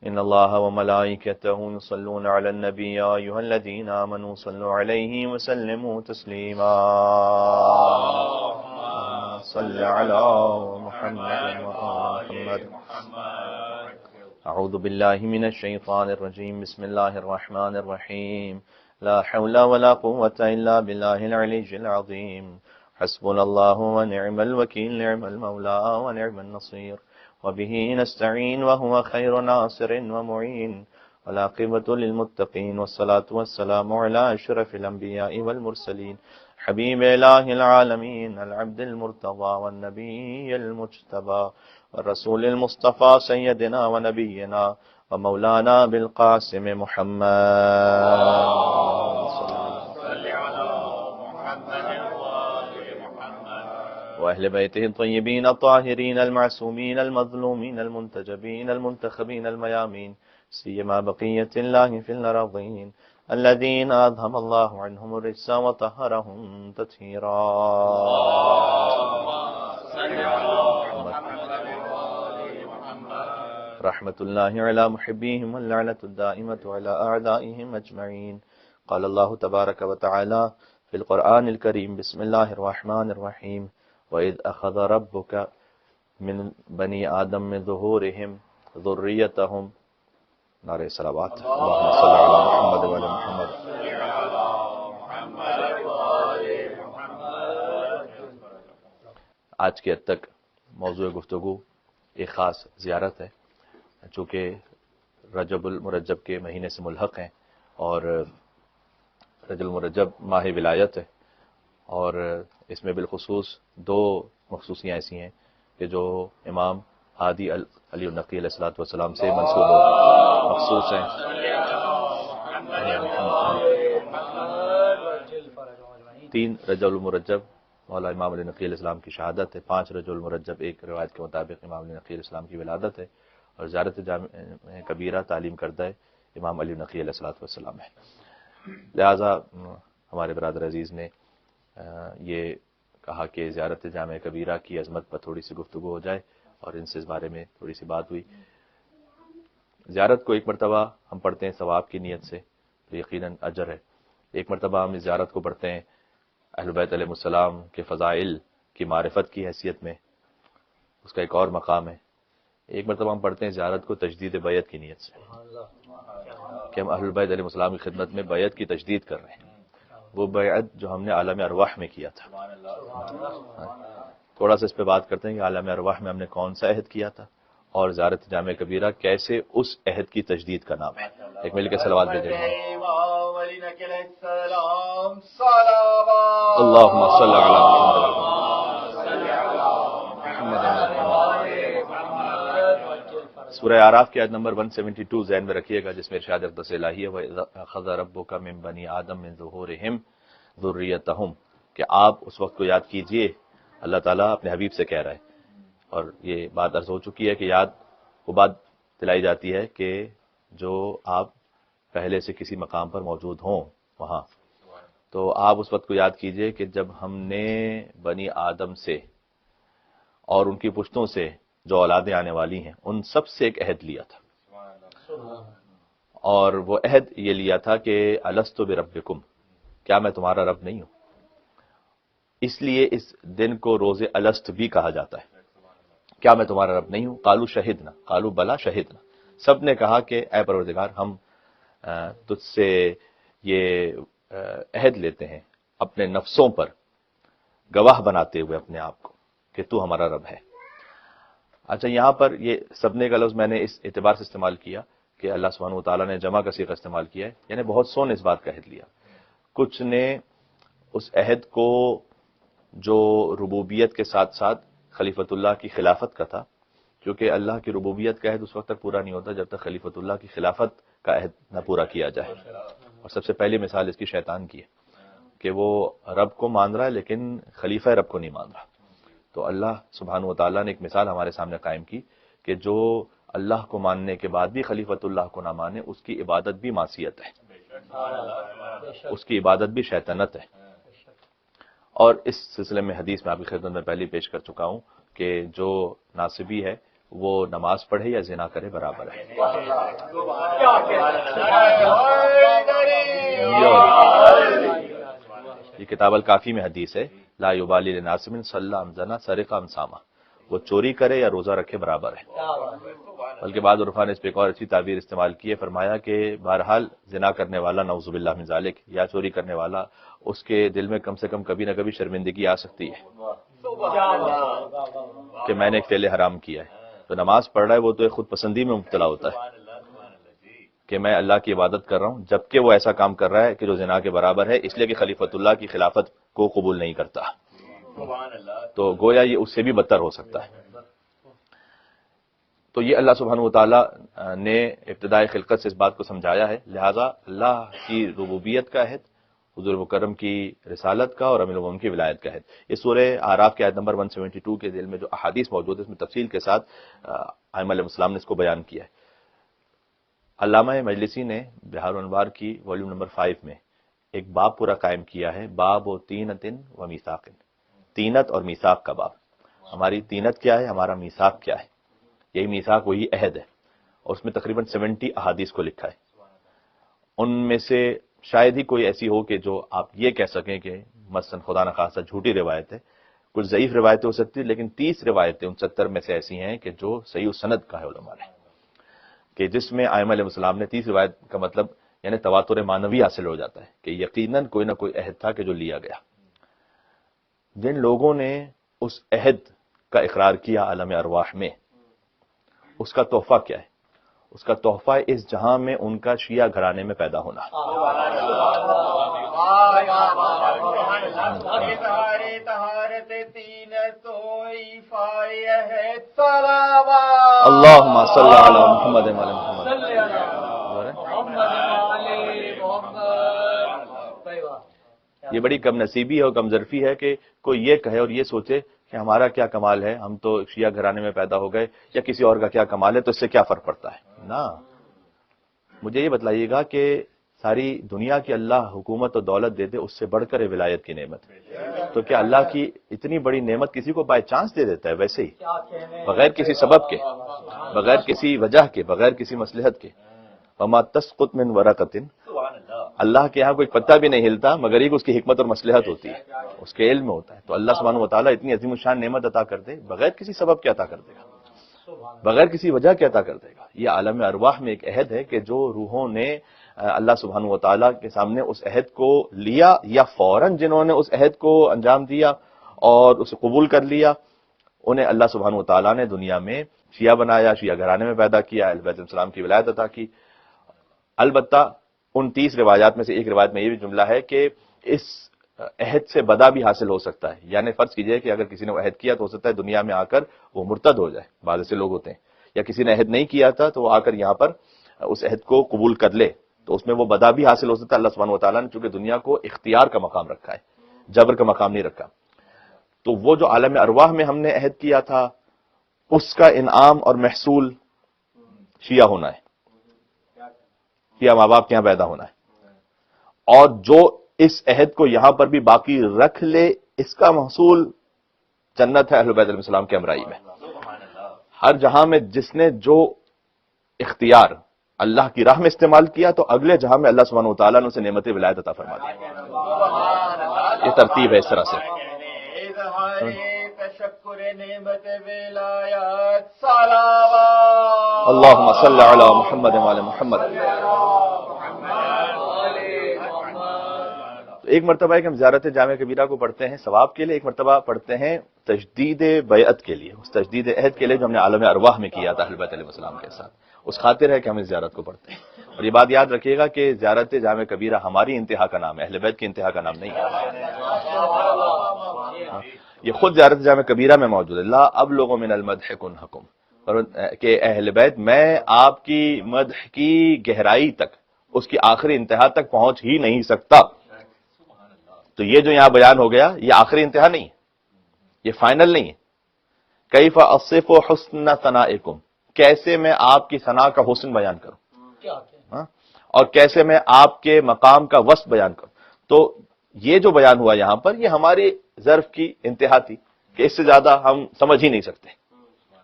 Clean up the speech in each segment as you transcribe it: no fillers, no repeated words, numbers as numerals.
إن الله وملائكته يصلون على النبي يا أيها الذين آمنوا صلوا عليه وسلموا تسليما صل على محمد وآل محمد. أعوذ بالله من الشيطان الرجيم. بسم الله الرحمن الرحيم. لا حول ولا قوة إلا بالله العلي العظيم. حسبنا الله ونعم الوكيل. نعم المولى ونعم النصير. وبه نستعين وهو خير ناصر ومعين. والعاقبة للمتقين. والصلاة والسلام على أشرف الأنبياء والمرسلين حبيب إله العالمين العبد المرتضى والنبي المجتبى والرسول المصطفى سيدنا ونبينا ومولانا بالقاسم محمد. وأهل بيته الطيبين الطاهرين المعصومين المظلومين المنتجبين المنتخبين الميامين سيما بقية الله في الأرضين الذين أذهب الله عنهم الرجس وطهرهم تطهيرا. رحمة الله على محبيهم واللعنة الدائمة على أعدائهم أجمعين. قال الله تبارك وتعالى في القرآن الكريم. بسم الله الرحمن الرحيم. وَإِذْ أَخَذَ رَبُّكَ مِنْ بَنِي آدَمَ مِنْ ظُهُورِهِمْ ذُرِّيَّتَهُمْ. نعرہ صلوات. اللهم صل علی محمد وعلی محمد. آج کے حد تک موضوع گفتگو ایک خاص زیارت ہے، چونکہ رجب المرجب کے مہینے سے ملحق ہیں اور رجب المرجب ماہ ولایت ہے، اور اس میں بالخصوص دو مخصوصیاں ایسی ہیں کہ جو امام ہادی علی النقی علیہ الصلوۃ والسلام سے منسوب مخصوص ہیں. تین رجب المرجب مولا امام علی نقی علیہ السلام کی شہادت ہے، 5 رجب المرجب ایک روایت کے مطابق امام علی نقی علیہ السلام کی ولادت ہے، اور زیارت جامع کبیرہ تعلیم کردہ امام علی نقی علیہ الصلوۃ والسلام ہے. لہذا ہمارے برادر عزیز نے یہ کہا کہ زیارت جامع کبیرہ کی عظمت پر تھوڑی سی گفتگو ہو جائے، اور ان سے اس بارے میں تھوڑی سی بات ہوئی. زیارت کو ایک مرتبہ ہم پڑھتے ہیں ثواب کی نیت سے تو یقیناً اجر ہے. ایک مرتبہ ہم اس زیارت کو پڑھتے ہیں اہل بیت علیہ السلام کے فضائل کی معرفت کی حیثیت میں، اس کا ایک اور مقام ہے. ایک مرتبہ ہم پڑھتے ہیں زیارت کو تجدید بیعت کی نیت سے، کہ ہم اہل بیت علیہ السلام کی خدمت میں بیعت کی تجدید کر رہے ہیں، وہ بیعت جو ہم نے عالم ارواح میں کیا تھا. تھوڑا سا اس پہ بات کرتے ہیں کہ عالم ارواح میں ہم نے کون سا عہد کیا تھا، اور زیارت جامع کبیرہ کیسے اس عہد کی تجدید کا نام ہے. ایک مل کے صلوات بھیجیں. اللہم صل علی محمد. سورہ اعراف کی آیت نمبر 172 ذہن میں رکھیے گا، جس میں ارشاد اقدس الہی ہے وَإِذْ أَخَذَ رَبُّكَ مِنْ بَنِي آدَمَ مِنْ ظُهُورِهِمْ ذُرِّيَّتَهُمْ، کہ آپ اس وقت کو یاد کیجئے. اللہ تعالیٰ اپنے حبیب سے کہہ رہا ہے، اور یہ بات عرض ہو چکی ہے کہ یاد وہ بات دلائی جاتی ہے کہ جو آپ پہلے سے کسی مقام پر موجود ہوں وہاں، تو آپ اس وقت کو یاد کیجئے کہ جب ہم نے بنی آدم سے اور ان کی پشتوں سے جو اولادیں آنے والی ہیں ان سب سے ایک عہد لیا تھا، اور وہ عہد یہ لیا تھا کہ الست بربکم، کیا میں تمہارا رب نہیں ہوں. اس لیے اس دن کو روز الست بھی کہا جاتا ہے. کیا میں تمہارا رب نہیں ہوں؟ قالوا شہدنا، قالوا بلا شہدنا. سب نے کہا کہ اے پروردگار، ہم تجھ سے یہ عہد لیتے ہیں اپنے نفسوں پر گواہ بناتے ہوئے اپنے آپ کو کہ تو ہمارا رب ہے. اچھا، یہاں پر یہ سب نے کا لفظ میں نے اس اعتبار سے استعمال کیا کہ اللہ سبحانہ و تعالیٰ نے جمع کا صیغہ استعمال کیا ہے، یعنی بہت سو نے اس بات کا عہد لیا. کچھ نے اس عہد کو جو ربوبیت کے ساتھ ساتھ خلیفۃ اللہ کی خلافت کا تھا، کیونکہ اللہ کی ربوبیت کا عہد اس وقت تک پورا نہیں ہوتا جب تک خلیفۃ اللہ کی خلافت کا عہد نہ پورا کیا جائے. اور سب سے پہلی مثال اس کی شیطان کی ہے کہ وہ رب کو مان رہا ہے لیکن خلیفہ رب کو نہیں مان رہا. تو اللہ سبحانہ و تعالیٰ نے ایک مثال ہمارے سامنے قائم کی کہ جو اللہ کو ماننے کے بعد بھی خلیفۃ اللہ کو نہ مانے، اس کی عبادت بھی معصیت ہے، اس کی عبادت بھی شیطنت ہے. اور اس سلسلے میں حدیث میں آپ کی خدمت میں پہلے پیش کر چکا ہوں کہ جو ناصبی ہے وہ نماز پڑھے یا زنا کرے برابر ہے. یہ کتاب الکافی میں حدیث ہے، لا یبالی للناس من صلی ام زنا سرق ام ساما، وہ چوری کرے یا روزہ رکھے برابر ہے. بلکہ بعض عرفا نے اس پہ ایک اور اچھی تعبیر استعمال کی ہے، فرمایا کہ بہرحال زنا کرنے والا نعوذ باللہ من ذالک یا چوری کرنے والا، اس کے دل میں کم سے کم کبھی نہ کبھی شرمندگی آ سکتی ہے کہ میں نے ایک فعل حرام کیا ہے. تو نماز پڑھ رہا ہے وہ تو خود پسندی میں مبتلا ہوتا ہے کہ میں اللہ کی عبادت کر رہا ہوں، جبکہ وہ ایسا کام کر رہا ہے کہ جو زنا کے برابر ہے، اس لیے کہ خلیفۃ اللہ کی خلافت کو قبول نہیں کرتا. تو گویا یہ اس سے بھی بدتر ہو سکتا ہے. تو یہ اللہ سبحانہ وتعالی نے ابتدائی خلقت سے اس بات کو سمجھایا ہے، لہذا اللہ کی ربوبیت کا عہد، حضور مکرم کی رسالت کا اور امیر المومنین کی ولایت کا عہد. یہ سورہ اعراف کی آیت نمبر 172 کے ذیل میں جو احادیث موجود ہے، اس میں تفصیل کے ساتھ ائمہ علیہ السلام نے اس کو بیان کیا ہے. علامہ مجلسی نے بحار الانوار کی والیوم نمبر 5 میں ایک باب پورا قائم کیا ہے، باب و تینت و میثاق، تینت اور میثاق کا باب. ہماری تینت کیا ہے، ہمارا میثاق کیا ہے. یہی میثاق وہی عہد ہے، اور اس میں تقریباً 70 احادیث کو لکھا ہے. ان میں سے شاید ہی کوئی ایسی ہو کہ جو آپ یہ کہہ سکیں کہ مثلا خدا نخواستہ جھوٹی روایت ہے. کچھ ضعیف روایتیں ہو سکتی ہیں، لیکن 30 روایتیں 69 میں سے ایسی ہیں کہ جو صحیح سند کا ہے علماء نے، کہ جس میں ائمہ علیہ السلام نے 30 روایت کا مطلب یعنی تواتر معنوی حاصل ہو جاتا ہے کہ یقیناً کوئی نہ کوئی عہد تھا کہ جو لیا گیا. جن لوگوں نے اس عہد کا اقرار کیا عالم ارواح میں، اس کا تحفہ کیا ہے؟ اس کا تحفہ اس جہاں میں ان کا شیعہ گھرانے میں پیدا ہونا. اللہم صلی علی محمد و علی محمد. یہ بڑی کم نصیبی ہے اور کم ظرفی ہے کہ کوئی یہ کہے اور یہ سوچے کہ ہمارا کیا کمال ہے، ہم تو شیعہ گھرانے میں پیدا ہو گئے، یا کسی اور کا کیا کمال ہے تو اس سے کیا فرق پڑتا ہے. نا، مجھے یہ بتلائیے گا کہ ساری دنیا کی اللہ حکومت اور دولت دے دے، اس سے بڑھ کر ہے ولایت کی نعمت. تو کیا اللہ کی اتنی بڑی نعمت کسی کو بائی چانس دے دیتا ہے ویسے ہی، بغیر کسی سبب کے، بغیر کسی وجہ کے، بغیر کسی مصلحت کے؟ وما تسقط من ورقۃ، اللہ کے ہاں کوئی پتا بھی نہیں ہلتا مگر ایک اس کی حکمت اور مصلحت ہوتی ہے، اس کے علم میں ہوتا ہے. تو اللہ سبحانہ وتعالیٰ اتنی عظیم الشان نعمت عطا کر دے، بغیر کسی سبب کے عطا کر دے گا، بغیر کسی وجہ کے عطا کر دے گا. یہ عالم ارواح میں ایک عہد ہے کہ جو روحوں نے اللہ سبحانہ وتعالیٰ کے سامنے اس عہد کو لیا، یا فوراً جنہوں نے اس عہد کو انجام دیا اور اسے قبول کر لیا، انہیں اللہ سبحانہ وتعالیٰ نے دنیا میں شیعہ بنایا، شیعہ گھرانے میں پیدا کیا، اہل بیت السلام کی ولایت عطا کی. البتہ ان 30 روایات میں سے ایک روایت میں یہ بھی جملہ ہے کہ اس عہد سے بدا بھی حاصل ہو سکتا ہے. یعنی فرض کیجئے کہ اگر کسی نے عہد کیا تو ہو سکتا ہے دنیا میں آ کر وہ مرتد ہو جائے، بعض ایسے لوگ ہوتے ہیں، یا کسی نے عہد نہیں کیا تھا تو وہ آ کر یہاں پر اس عہد کو قبول کر لے، تو اس میں وہ بدا بھی حاصل ہو سکتا ہے. اللہ سبحانہ وتعالیٰ نے چونکہ دنیا کو اختیار کا مقام رکھا ہے، جبر کا مقام نہیں رکھا. تو وہ جو عالم ارواح میں ہم نے عہد کیا تھا، اس کا انعام اور محصول شیعہ ہونا ہے، شیعہ ماں باپ کے یہاں پیدا ہونا ہے. اور جو اس عہد کو یہاں پر بھی باقی رکھ لے، اس کا محصول جنت ہے اہل بیت علیہ السلام کے ہمراہی میں. ہر جہاں میں جس نے جو اختیار اللہ کی راہ میں استعمال کیا، تو اگلے جہاں میں اللہ سبحانہ وتعالیٰ نے اسے نعمت ولایت عطا فرما دی. یہ ترتیب ہے اس طرح سے. اللہم صلی علی محمد و علی محمد. ایک مرتبہ ہے کہ ہم زیارت جامع کبیرہ کو پڑھتے ہیں ثواب کے لیے، ایک مرتبہ پڑھتے ہیں تجدید بیعت کے لیے، اس تجدید عہد کے لیے جو ہم نے عالم ارواح میں کیا تھا اہل بیت علیہ السلام کے ساتھ. اس خاطر ہے کہ ہم اس زیارت کو پڑھتے ہیں. اور یہ بات یاد رکھیے گا کہ زیارت جامع کبیرہ ہماری انتہا کا نام ہے، اہل بیت کی انتہا کا نام نہیں ہے. یہ خود زیارت جامع کبیرہ میں موجود ہے. لا ابلغ من المدح کنہکم، کہ اہل بیت میں آپ کی مدح کی گہرائی تک، اس کی آخری انتہا تک پہنچ ہی نہیں سکتا. تو یہ جو یہاں بیان ہو گیا یہ آخری انتہا نہیں ہے، یہ فائنل نہیں ہے. کیف اصف حسن ثنائکم، کیسے میں آپ کی ثنا کا حسن بیان کروں، اور کیسے میں آپ کے مقام کا وصف بیان کروں. تو یہ جو بیان ہوا یہاں پر، یہ ہماری ظرف کی انتہا تھی کہ اس سے زیادہ ہم سمجھ ہی نہیں سکتے.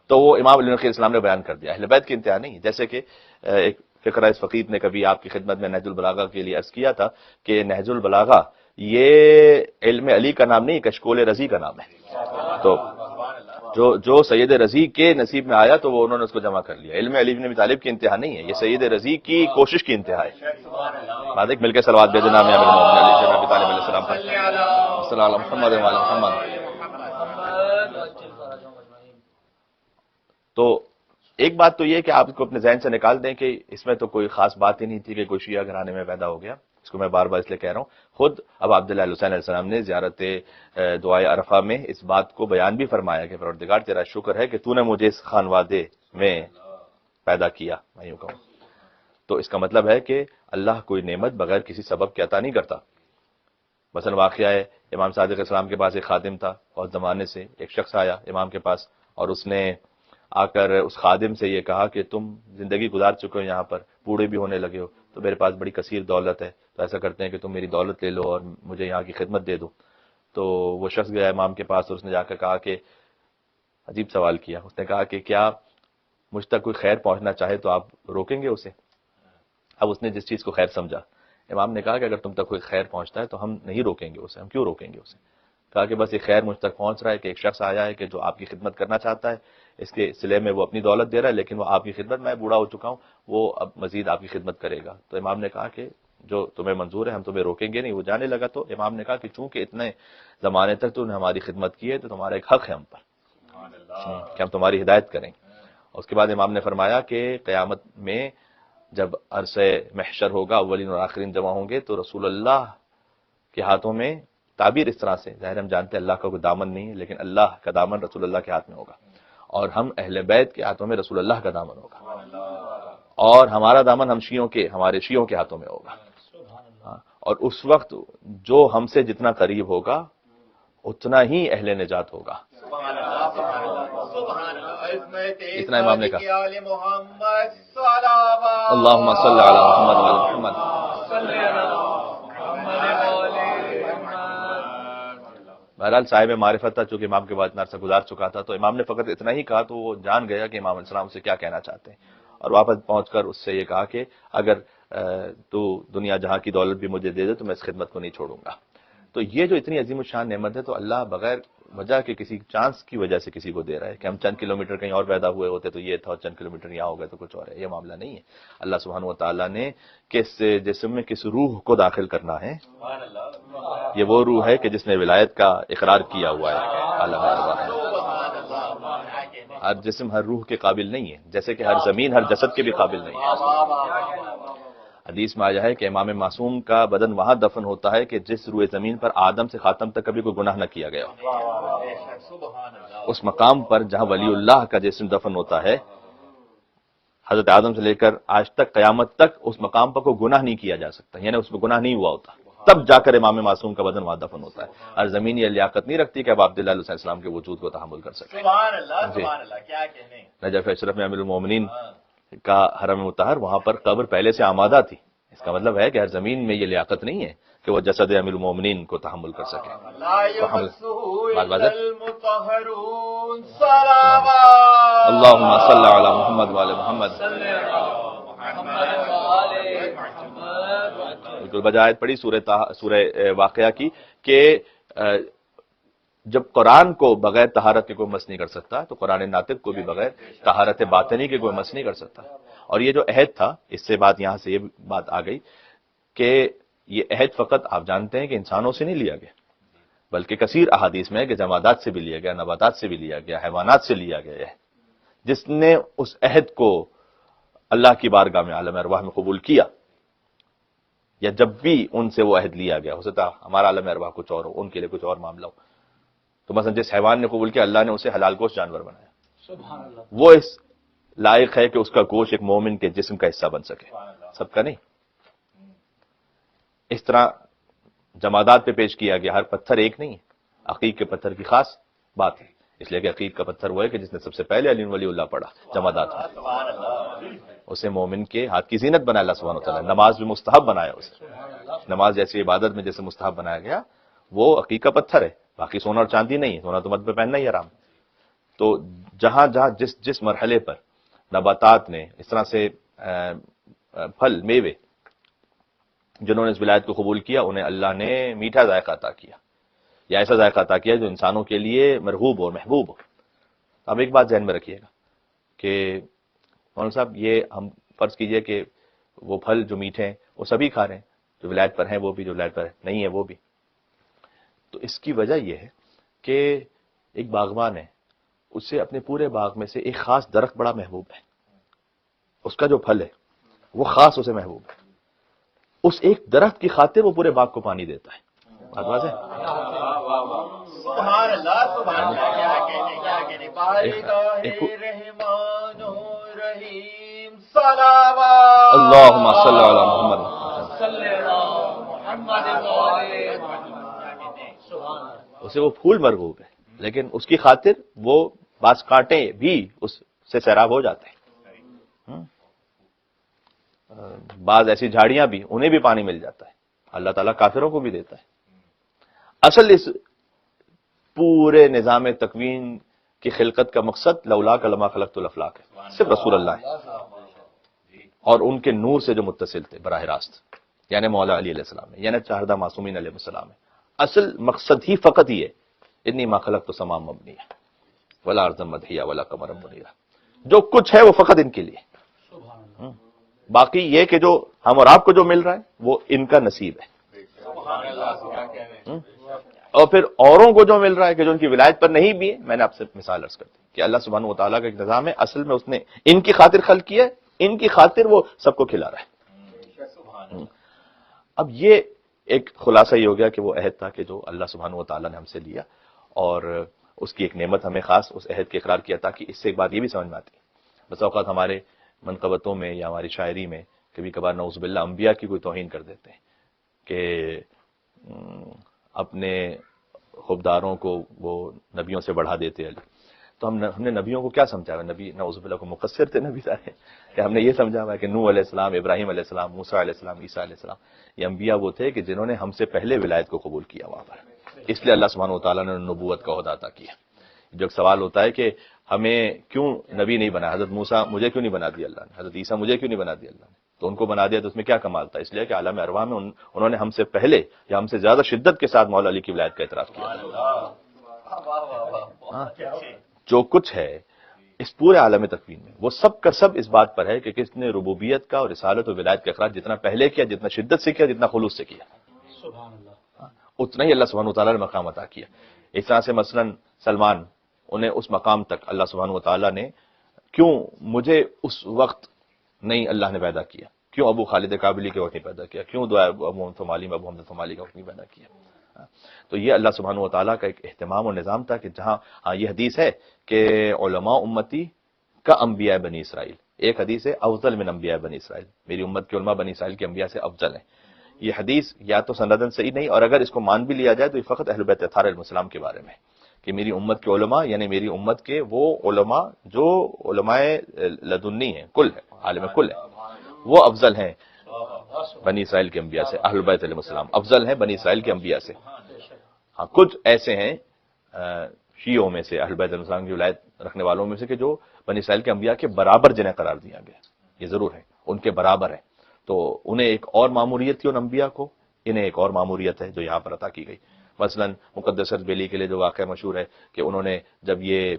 تو وہ امام علی نقی السلام نے بیان کر دیا. اہل بیت کی انتہا نہیں. جیسے کہ ایک فقرہ اس فقید نے کبھی آپ کی خدمت میں نہج البلاغہ کے لیے عرض کیا تھا کہ نہج البلاغہ یہ علم علی کا نام نہیں، کشکول رضی کا نام ہے. تو جو سید رضی کے نصیب میں آیا تو وہ انہوں نے اس کو جمع کر لیا. علم علی بن ابی طالب کی انتہا نہیں ہے، یہ سید رضی کی کوشش کی انتہا ہے. بعد ایک مل کے صلوات بھیجنا امیر المومنین علی بن ابی طالب علیہ السلام پر. صلی اللہ علیہ محمد و علی محمد. تو ایک بات تو یہ کہ آپ اس کو اپنے ذہن سے نکال دیں کہ اس میں تو کوئی خاص بات ہی نہیں تھی کہ کوئی شیعہ گھرانے میں پیدا ہو گیا. اس کو میں بار بار اس لیے کہہ رہا ہوں. خود اب عبداللہ حسین علیہ السلام نے زیارت دعائے عرفہ میں اس بات کو بیان بھی فرمایا کہ پروردگار تیرا شکر ہے کہ تو نے مجھے اس خانوادے میں پیدا کیا. میں یوں کہوں تو اس کا مطلب ہے کہ اللہ کوئی نعمت بغیر کسی سبب کے عطا نہیں کرتا. مثلا واقعہ ہے امام صادق علیہ السلام کے پاس ایک خادم تھا، اور زمانے سے ایک شخص آیا امام کے پاس اور اس نے آ کر اس خادم سے یہ کہا کہ تم زندگی گزار چکے ہو یہاں پر، بوڑھے بھی ہونے لگے ہو، تو میرے پاس بڑی کثیر دولت ہے، تو ایسا کرتے ہیں کہ تم میری دولت لے لو اور مجھے یہاں کی خدمت دے دو. تو وہ شخص گیا امام کے پاس اور اس نے جا کر کہا کہ عجیب سوال کیا. اس نے کہا کہ کیا مجھ تک کوئی خیر پہنچنا چاہے تو آپ روکیں گے اسے؟ اب اس نے جس چیز کو خیر سمجھا، امام نے کہا کہ اگر تم تک کوئی خیر پہنچتا ہے تو ہم نہیں روکیں گے اسے. ہم کیوں روکیں گے اسے؟ کہا کہ بس یہ خیر مجھ تک پہنچ رہا ہے کہ ایک شخص آیا ہے کہ جو آپ کی خدمت کرنا چاہتا ہے، اس کے سلے میں وہ اپنی دولت دے رہا ہے، لیکن وہ آپ کی خدمت، میں بوڑھا ہو چکا ہوں، وہ اب مزید آپ کی خدمت کرے گا. تو امام نے کہا کہ جو تمہیں منظور ہے ہم تمہیں روکیں گے نہیں. وہ جانے لگا تو امام نے کہا کہ چونکہ اتنے زمانے تک تو نے ہماری خدمت کی ہے تو تمہارا ایک حق ہے ہم پر کہ ہم تمہاری ہدایت کریں. اور اس کے بعد امام نے فرمایا کہ قیامت میں جب عرصے محشر ہوگا، اولین اور آخرین جمع ہوں گے، تو رسول اللہ کے ہاتھوں میں، تعبیر اس طرح سے، ظاہر ہم جانتے ہیں اللہ کا کوئی دامن نہیں ہے، لیکن اللہ کا دامن رسول اللہ کے ہاتھ میں ہوگا، اور ہم اہل بیت کے ہاتھوں میں رسول اللہ کا دامن ہوگا، اور ہمارا دامن ہمارے شیعوں کے ہاتھوں میں ہوگا. اور اس وقت جو ہم سے جتنا قریب ہوگا اتنا ہی اہل نجات ہوگا. اتنا امام نے کہا. اللہم صلی علی محمد وعلی محمد. بہرحال صاحب معرفت تھا، چونکہ امام کے بعد اتنا عرصہ گزار چکا تھا، تو امام نے فقط اتنا ہی کہا تو وہ جان گیا کہ امام علیہ السلام سے کیا کہنا چاہتے ہیں، اور واپس پہنچ کر اس سے یہ کہا کہ اگر تو دنیا جہاں کی دولت بھی مجھے دے دے تو میں اس خدمت کو نہیں چھوڑوں گا. تو یہ جو اتنی عظیم الشان نعمت ہے تو اللہ بغیر وجہ کے کسی چانس کی وجہ سے کسی کو دے رہا ہے کہ ہم چند کلومیٹر کہیں اور پیدا ہوئے ہوتے تو یہ تھا، اور چند کلومیٹر یہاں ہو گئے تو کچھ اور ہے. یہ معاملہ نہیں ہے. اللہ سبحانہ و تعالیٰ نے کس جسم میں کس روح کو داخل کرنا ہے، یہ وہ روح ہے کہ جس نے ولایت کا اقرار کیا ہوا ہے. عالم ارواح ہے. ہر جسم ہر روح کے قابل نہیں ہے، جیسے کہ ہر زمین ہر جسد کے بھی قابل نہیں ہے. حدیث میں آیا ہے کہ امام معصوم کا بدن وہاں دفن ہوتا ہے کہ جس روئے زمین پر آدم سے خاتم تک کبھی کوئی گناہ نہ کیا گیا ہو. اس مقام پر جہاں ولی اللہ کا جسم دفن ہوتا ہے، حضرت آدم سے لے کر آج تک قیامت تک اس مقام پر کوئی گناہ نہیں کیا جا سکتا، یعنی اس میں گناہ نہیں ہوا ہوتا، تب جا کر امام معصوم کا بدن وہاں دفن ہوتا ہے. ہر زمین یہ لیاقت نہیں رکھتی کہ اب عبداللہ علیہ السلام کے وجود کو تحمل کر سکے. نجف اشرف میں امیر المومنین کا حرم مطہر، وہاں پر قبر پہلے سے آمادہ تھی. اس کا مطلب ہے کہ ہر زمین میں یہ لیاقت نہیں ہے کہ وہ جسد امیر المومنین کو تحمل کر سکے. اللہم صلی علی محمد وعلی محمد. بالکل بجائے پڑی سورہ واقعہ کی کہ جب قرآن کو بغیر طہارت کے کوئی مس نہیں کر سکتا تو قرآن ناطق کو بھی بغیر طہارت باطنی کے کوئی مس نہیں کر سکتا. اور یہ جو عہد تھا، اس سے بات یہاں سے یہ بات آ گئی کہ یہ عہد فقط آپ جانتے ہیں کہ انسانوں سے نہیں لیا گیا، بلکہ کثیر احادیث میں ہے کہ جمادات سے بھی لیا گیا، نباتات سے بھی لیا گیا، حیوانات سے لیا گیا ہے. جس نے اس عہد کو اللہ کی بارگاہ میں عالم ارواح میں قبول کیا، یا جب بھی ان سے وہ عہد لیا گیا، ہو سکتا ہمارا عالم ارواح کچھ اور ہو، ان کے لیے کچھ اور معاملہ ہو، تو مثلا جس حیوان نے قبول کیا اللہ نے اسے حلال گوشت جانور بنایا. سبحان اللہ. وہ اس لائق ہے کہ اس کا گوشت ایک مومن کے جسم کا حصہ بن سکے، سب کا نہیں. اس طرح جمادات پہ پیش کیا گیا. ہر پتھر ایک نہیں ہے، عقیق کے پتھر کی خاص بات ہے، اس لیے کہ عقیق کا پتھر وہ ہے کہ جس نے سب سے پہلے علی ولی اللہ پڑھا جمادات میں، اسے مومن کے ہاتھ کی زینت بنایا اللہ سبحانہ وتعالی. نماز بھی مستحب بنایا اسے. نماز جیسی عبادت میں جیسے مستحب بنایا گیا، وہ عقیق کا پتھر ہے، باقی سونا اور چاندی نہیں ہے. سونا تو مت پہ پہننا ہی حرام. تو جہاں جہاں جس مرحلے پر نباتات نے اس طرح سے پھل میوے جنہوں نے اس ولایت کو قبول کیا انہیں اللہ نے میٹھا ذائقہ عطا کیا یا ایسا ذائقہ عطا کیا جو انسانوں کے لیے مرغوب اور محبوب ہو. اب ایک بات ذہن میں رکھیے گا کہ مولانا صاحب یہ ہم فرض کیجئے کہ وہ پھل جو میٹھے ہیں وہ سبھی کھا رہے ہیں, جو ولایت پر ہیں وہ بھی, جو ولایت پر نہیں ہے وہ بھی. تو اس کی وجہ یہ ہے کہ ایک باغبان ہے, اسے اپنے پورے باغ میں سے ایک خاص درخت بڑا محبوب ہے, اس کا جو پھل ہے وہ خاص اسے محبوب ہے. اس ایک درخت کی خاطر وہ پورے باغ کو پانی دیتا ہے. بات واضح ہے؟ سبحان اللہ سبحان اللہ. کیا کہنے اللہم صلی علی محمد. اسے وہ پھول مرغوب ہے, لیکن اس کی خاطر وہ بعض کانٹے بھی اس سے سیراب ہو جاتے ہیں. بعض ایسی جھاڑیاں بھی, انہیں بھی پانی مل جاتا ہے. اللہ تعالیٰ کافروں کو بھی دیتا ہے. اصل اس پورے نظام تکوین کی خلقت کا مقصد لولاک لما خلقت الافلاک ہے, صرف رسول اللہ ہے اور ان کے نور سے جو متصل تھے براہ راست, یعنی مولا علی علیہ السلام ہے, یعنی چاردہ معصومین علیہ السلام ہے. اصل مقصد ہی فقط یہ ہے انی ما خلقت سمام مبنیہ ولا ارضا مدحیہ ولا قمرا منیرا. جو کچھ ہے وہ فقط ان کے لیے. باقی یہ کہ جو ہم اور آپ کو جو مل رہا ہے وہ ان کا نصیب ہے. اور پھر اوروں کو جو مل رہا ہے کہ جو ان کی ولایت پر نہیں بھی ہے, میں نے آپ سے مثال عرض کر دی کہ اللہ سبحانہ و تعالیٰ کا ایک نظام ہے, اصل میں اس نے ان کی خاطر خلق کیا ہے, ان کی خاطر وہ سب کو کھلا رہا ہے. اب یہ ایک خلاصہ یہ ہو گیا کہ وہ عہد تھا کہ جو اللہ سبحانہ و تعالیٰ نے ہم سے لیا, اور اس کی ایک نعمت ہمیں خاص اس عہد کے اقرار کیا. تاکہ اس سے ایک بات یہ بھی سمجھ میں آتی ہے, بس اوقات ہمارے منقبتوں میں یا ہماری شاعری میں کبھی کبھار نعوذ باللہ انبیاء کی کوئی توہین کر دیتے ہیں کہ اپنے خوبداروں کو وہ نبیوں سے بڑھا دیتے ہیں. تو ہم نے نبیوں کو کیا سمجھا ہوا؟ نبی نعوذ باللہ کو مقصر تھے نبی سارے, کہ ہم نے یہ سمجھا ہوا کہ نوح علیہ السلام, ابراہیم علیہ السلام, موسیٰ علیہ السلام, عیسیٰ علیہ السلام, یہ انبیاء وہ تھے کہ جنہوں نے ہم سے پہلے ولایت کو قبول کیا وہاں پر, اس لیے اللہ سبحانہ و تعالیٰ نے نبوت کا عہدہ عطا کیا. جو ایک سوال ہوتا ہے کہ ہمیں کیوں نبی نہیں بنا, حضرت موسیٰ مجھے کیوں نہیں بنا دیا اللہ نے, حضرت عیسیٰ مجھے کیوں نہیں بنا دیا اللہ نے, تو ان کو بنا دیا تو اس میں کیا کمال تھا؟ اس لیے کہ عالم ارواح میں انہوں نے ہم سے پہلے یا ہم سے زیادہ شدت کے ساتھ مولا علی کی ولایت کا اعتراف کیا. جو کچھ ہے اس پورے عالم تکوین میں وہ سب کا سب اس بات پر ہے کہ کس نے ربوبیت کا اور رسالت و ولایت کا اقرار جتنا پہلے کیا, جتنا شدت سے کیا, جتنا خلوص سے کیا, اتنا ہی اللہ سبحانہ و تعالیٰ نے مقام عطا کیا. اس طرح سے مثلا سلمان, انہیں اس مقام تک اللہ سبحانہ و تعالیٰ نے کیوں مجھے اس وقت نہیں اللہ نے پیدا کیا, کیوں ابو خالد کابلی کے وقت نہیں پیدا کیا, کیوں ابو محمد ثمالی میں ابو حمد ثمالی کا وقت نہیں پیدا کیا. تو یہ اللہ سبحانہ و تعالیٰ کا ایک اہتمام اور نظام تھا کہ جہاں یہ حدیث ہے کہ علماء امتی کا انبیاء بنی اسرائیل, ایک حدیث ہے افضل من انبیاء بنی اسرائیل, میری امت کے علماء بنی اسرائیل کے انبیاء سے افضل ہیں. یہ حدیث یا تو سندن صحیح نہیں, اور اگر اس کو مان بھی لیا جائے تو یہ فقط اہل بیت اطہار علیہ السلام کے بارے میں کہ میری امت کے علماء, یعنی میری امت کے وہ علماء جو علماء لدنی ہیں, کل ہے, عالم کل ہے, وہ افضل ہیں بنی اسرائیل کے انبیاء سے. اہل بیت علیہ السلام افضل ہیں بنی اسرائیل کے انبیاء سے. ہاں کچھ ایسے ہیں شیعوں میں سے, اہل بیت علیہ السلام کی ولایت رکھنے والوں میں سے کہ جو بنی اسرائیل کے انبیاء کے برابر جنہیں قرار دیا گیا, یہ ضرور ہے ان کے برابر ہے. تو انہیں ایک اور معمولیت تھی ان انبیاء کو, انہیں ایک اور معمولیت ہے جو یہاں پر عطا کی گئی. مثلا مقدس بیلی کے لیے جو واقعہ مشہور ہے کہ انہوں نے جب یہ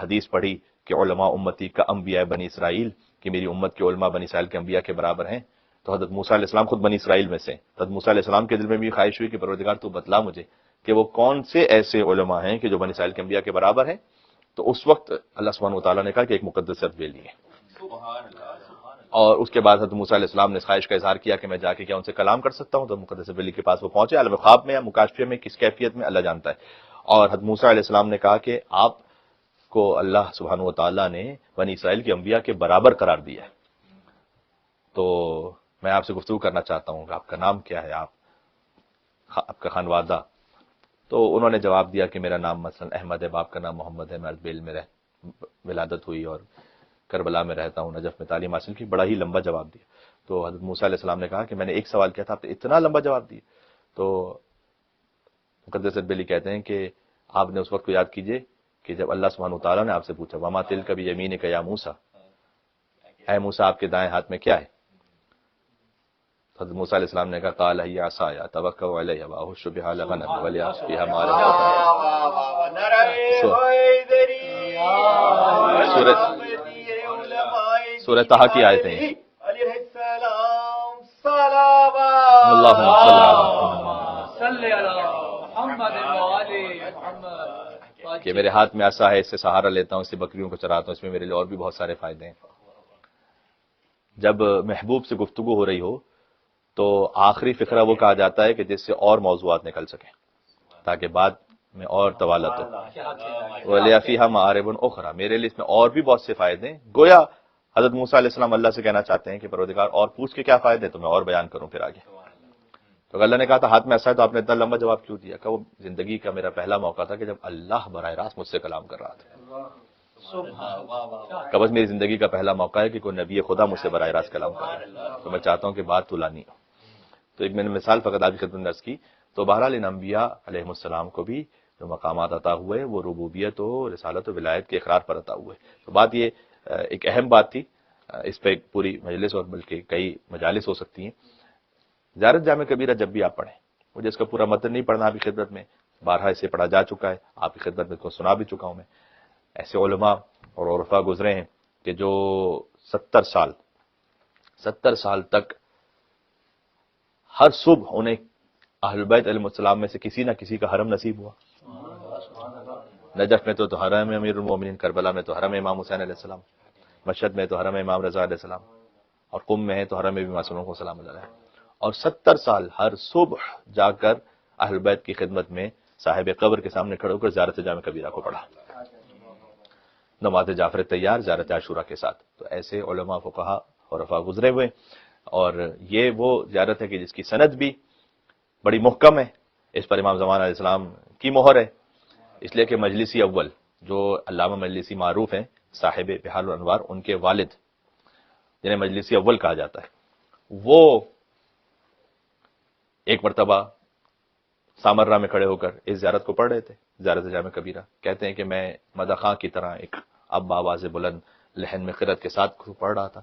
حدیث پڑھی کہ علماء امتی کا انبیاء بنی اسرائیل, کہ میری امت کے علماء بنی اسرائیل کے انبیاء کے برابر ہیں, تو حضرت موسیٰ علیہ السلام خود بنی اسرائیل میں سے. حضرت موسیٰ علیہ السلام کے دل میں بھی خواہش ہوئی کہ پروردگار تو بتلا مجھے کہ وہ کون سے ایسے علماء ہیں کہ جو بنی اسرائیل کے انبیاء کے برابر ہیں. تو اس وقت اللہ سبحانہ و تعالیٰ نے کہا کہ ایک مقدس بیلی ہے. اور اس کے بعد حضرت موسیٰ علیہ السلام نے اس خواہش کا اظہار کیا کہ میں جا کے کیا ان سے کلام کر سکتا ہوں, تو مقدس بیلی کے پاس وہ پہنچے, عالم خواب میں یا مکاشفے میں کس کیفیت میں اللہ جانتا ہے. اور حضرت موسیٰ علیہ السلام نے کہا کہ آپ کو اللہ سبحانہ و تعالیٰ نے بنی اسرائیل کے انبیاء کے برابر قرار دیا ہے, تو میں آپ سے گفتگو کرنا چاہتا ہوں کہ آپ کا نام کیا ہے, آپ کا خانوادہ. تو انہوں نے جواب دیا کہ میرا نام مثلا احمد ہے, باپ کا نام محمد ہے, میں اربیل میں ولادت ہوئی اور کربلا میں رہتا ہوں, نجف میں تعلیم حاصل کی. بڑا ہی لمبا جواب دیا. تو حضرت موسیٰ علیہ السلام نے کہا کہ میں نے ایک سوال کیا تھا, آپ نے اتنا لمبا جواب دیا. تو مقدس بیلی کہتے ہیں کہ آپ نے اس وقت کو یاد کیجئے کہ جب اللہ سبحانہ تعالیٰ نے آپ سے پوچھا وما تلک بیمینک یا موسیٰ، اے موسیٰ آپ کے دائیں ہاتھ میں کیا ہے؟ حضرت موسیٰ علیہ السلام نے کہا قال ہی عصای اتوکأ علیہا واہش بہا علی غنمی ولی اسقیہا ماء سورہ طٰہٰ کی آیتیں ہیں۔ اللہم صلی کہ میرے ہاتھ میں عصا ہے، اس سے سہارا لیتا ہوں، اس سے بکریوں کو چراتا ہوں، اس میں میرے لیے اور بھی بہت سارے فائدے ہیں۔ جب محبوب سے گفتگو ہو رہی ہو تو آخری فقرہ وہ کہا جاتا ہے کہ جس سے اور موضوعات نکل سکیں تاکہ بعد میں اور طوالت ہو۔ وَلِيَ فِيهَا مَآرِبٌ أُخْرَى، میرے لیے اس میں اور بھی بہت سے فائدے ہیں۔ گویا حضرت موسیٰ علیہ السلام اللہ سے کہنا چاہتے ہیں کہ پروردگار اور پوچھ کے کیا فائدے تو میں اور بیان کروں پھر آگے۔ تو اللہ نے کہا تھا ہاتھ میں ایسا ہے، تو آپ نے اتنا لمبا جواب کیوں دیا؟ کہ وہ زندگی کا میرا پہلا موقع تھا کہ جب اللہ براہ راست مجھ سے کلام کر رہا تھا۔ کہ بس میری زندگی کا پہلا موقع ہے کہ کوئی نبی خدا مجھ سے براہ راست کلام کر رہا ہے، تو میں چاہتا ہوں کہ بات طولانی ہو۔ تو ایک میں نے مثال فقط آپ کی خدمت میں عرض کی۔ تو بہرحال ان انبیاء علیہ السلام کو بھی جو مقامات عطا ہوئے وہ ربوبیت و رسالت و ولایت کے اقرار پر عطا ہوئے۔ تو بات یہ ایک اہم بات تھی، اس پہ ایک پوری مجلس اور بلکہ کئی مجالس ہو سکتی ہیں۔ زیارت جامع کبیرہ جب بھی آپ پڑھیں، مجھے اس کا پورا متن نہیں پڑھنا، آپ کی خدمت میں بارہا اسے پڑھا جا چکا ہے، آپ کی خدمت میں کو سنا بھی چکا ہوں میں۔ ایسے علماء اور عرفاء گزرے ہیں کہ جو 70 سال تک ہر صبح انہیں اہل بیت علیہ السلام میں سے کسی نہ کسی کا حرم نصیب ہوا۔ نجف میں تو حرم امیر المومنین، کربلا میں تو حرم امام حسین علیہ السلام، مشہد میں تو حرم امام رضا علیہ السلام، اور قم میں ہے تو حرم ابی معصوم کو سلام اللہ علیہ۔ اور 70 سال ہر صبح جا کر اہل بیت کی خدمت میں صاحب قبر کے سامنے کھڑے ہو کر زیارت جامع کبیرہ کو پڑھا، نماز جعفر تیار زیارت عاشورہ کے ساتھ۔ تو ایسے علماء فقہا اور عرفاء گزرے ہوئے، اور یہ وہ زیارت ہے کہ جس کی سند بھی بڑی محکم ہے، اس پر امام زمان علیہ السلام کی مہر ہے، اس لیے کہ مجلسی اول جو علامہ مجلسی معروف ہیں صاحب بحار الانوار، ان کے والد جنہیں مجلسی اول کہا جاتا ہے، وہ ایک مرتبہ سامرہ میں کھڑے ہو کر اس زیارت کو پڑھ رہے تھے، زیارت جامع کبیرہ۔ کہتے ہیں کہ میں مدح خاں کی طرح ایک اب آواز بلند لحن میں قرأت کے ساتھ پڑھ رہا تھا